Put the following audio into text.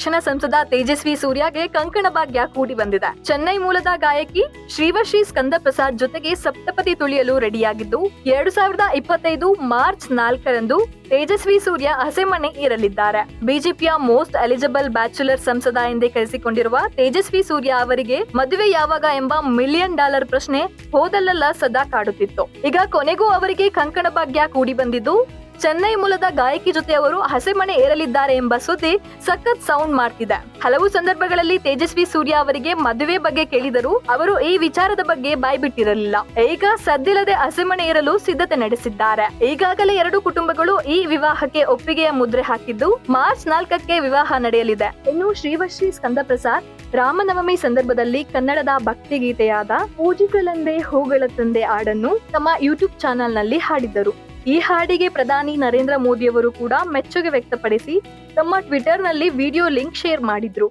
ತಕ್ಷಣ ಸಂಸದ ತೇಜಸ್ವಿ ಸೂರ್ಯಗೆ ಕಂಕಣ ಭಾಗ್ಯ ಕೂಡಿ ಬಂದಿದೆ. ಚೆನ್ನೈ ಮೂಲದ ಗಾಯಕಿ ಶ್ರೀವಶ್ರೀ ಸ್ಕಂದ ಪ್ರಸಾದ್ ಜೊತೆಗೆ ಸಪ್ತಪದಿ ತುಳಿಯಲು ರೆಡಿಯಾಗಿದ್ದು 2025 ಮಾರ್ಚ್ 4ರಂದು ತೇಜಸ್ವಿ ಸೂರ್ಯ ಹಸೆಮಣೆ ಏರಲಿದ್ದಾರೆ. ಬಿಜೆಪಿಯ ಮೋಸ್ಟ್ ಎಲಿಜಿಬಲ್ ಬ್ಯಾಚುಲರ್ ಸಂಸದ ಎಂದೇ ಕರೆಸಿಕೊಂಡಿರುವ ತೇಜಸ್ವಿ ಸೂರ್ಯ ಅವರಿಗೆ ಮದುವೆ ಯಾವಾಗ ಎಂಬ $1 ಮಿಲಿಯನ್ ಪ್ರಶ್ನೆ ಹೋದಲ್ಲೆಲ್ಲ ಸದಾ ಕಾಡುತ್ತಿತ್ತು. ಈಗ ಕೊನೆಗೂ ಅವರಿಗೆ ಕಂಕಣ ಭಾಗ್ಯ ಕೂಡಿ ಬಂದಿದ್ದು, ಚೆನ್ನೈ ಮೂಲದ ಗಾಯಕಿ ಜೊತೆ ಅವರು ಹಸೆಮಣೆ ಏರಲಿದ್ದಾರೆ ಎಂಬ ಸುದ್ದಿ ಸಖತ್ ಸೌಂಡ್ ಮಾಡ್ತಿದೆ. ಹಲವು ಸಂದರ್ಭಗಳಲ್ಲಿ ತೇಜಸ್ವಿ ಸೂರ್ಯ ಅವರಿಗೆ ಮದುವೆ ಬಗ್ಗೆ ಕೇಳಿದರೂ ಅವರು ಈ ವಿಚಾರದ ಬಗ್ಗೆ ಬಾಯ್ಬಿಟ್ಟಿರಲಿಲ್ಲ. ಈಗ ಸದ್ದಿಲ್ಲದೆ ಹಸೆಮಣೆ ಏರಲು ಸಿದ್ಧತೆ ನಡೆಸಿದ್ದಾರೆ. ಈಗಾಗಲೇ 2 ಕುಟುಂಬಗಳು ಈ ವಿವಾಹಕ್ಕೆ ಒಪ್ಪಿಗೆಯ ಮುದ್ರೆ ಹಾಕಿದ್ದು, ಮಾರ್ಚ್ 4ಕ್ಕೆ ವಿವಾಹ ನಡೆಯಲಿದೆ. ಇನ್ನು ಶ್ರೀವಶ್ರೀ ಸ್ಕಂದ ಪ್ರಸಾದ್ ರಾಮನವಮಿ ಸಂದರ್ಭದಲ್ಲಿ ಕನ್ನಡದ ಭಕ್ತಿಗೀತೆಯಾದ ಪೂಜಿಗಳಂದೆ ಹೂಗಳ ತಂದೆ ಹಾಡನ್ನು ತಮ್ಮ ಯೂಟ್ಯೂಬ್ ಚಾನೆಲ್ ನಲ್ಲಿ ಹಾಡಿದ್ದರು. ಈ ಹಾಡಿಗೆ ಪ್ರಧಾನಿ ನರೇಂದ್ರ ಮೋದಿಯವರು ಕೂಡ ಮೆಚ್ಚುಗೆ ವ್ಯಕ್ತಪಡಿಸಿ ತಮ್ಮ ಟ್ವಿಟರ್ ನಲ್ಲಿ ವಿಡಿಯೋ ಲಿಂಕ್ ಶೇರ್ ಮಾಡಿದ್ರು.